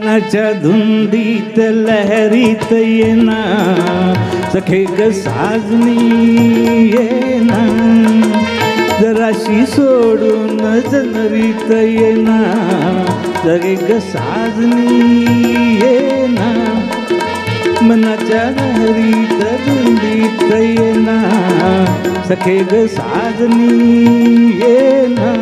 मनाच्या धुंदीत लहरीत येना सखे ग साजनी येना जराशी सोडून जनरीत येना सखे ग साजनी येना मनाच्या लहरीत धुंदीत येना सखे ग साजनी येना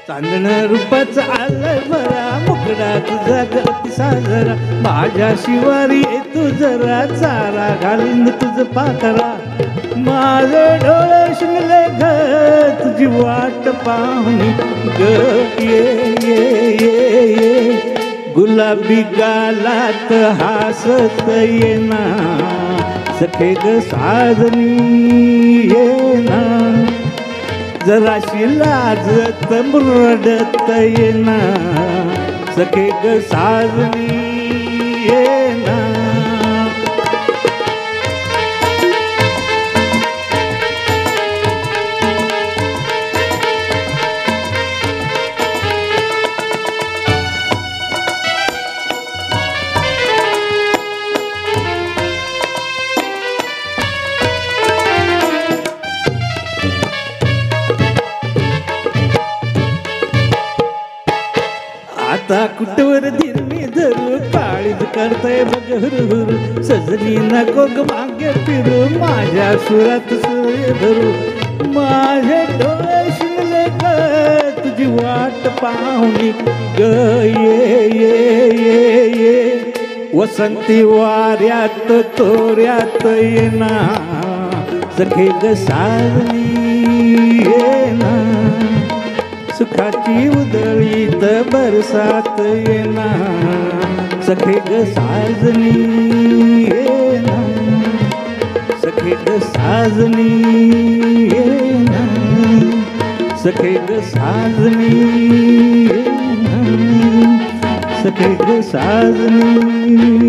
चांदण रूपाचा आलं बरा मुकडा तुझा गती साजरा माझ्या शिवारी तू जरा चारा घालून तुझ पाखरा माझं डोळं शिंगले ग तुझी वाट पाहुणी ग ये गुलाबी गालात हासत येना सखे ग साजनी येना जराशी लाजत मुरडत येना सखे ग साजनी येना आता कुठवर दिरमी धरू काळीज करताय बघ हुरहुर सजनी नको ग मागे फिरू माझ्या सुरात सूर्य धरू माझे डोळे शिंगले ग तुझी वाट पाहुणी ग ये वसंती वाऱ्यात तोऱ्यात येना सखे ग साजनी येना सुखाची उधळीत बरसात येना सखे ग साजनी येना सखे ग साजनी येना सखे ग साजनी येना सखे ग साजनी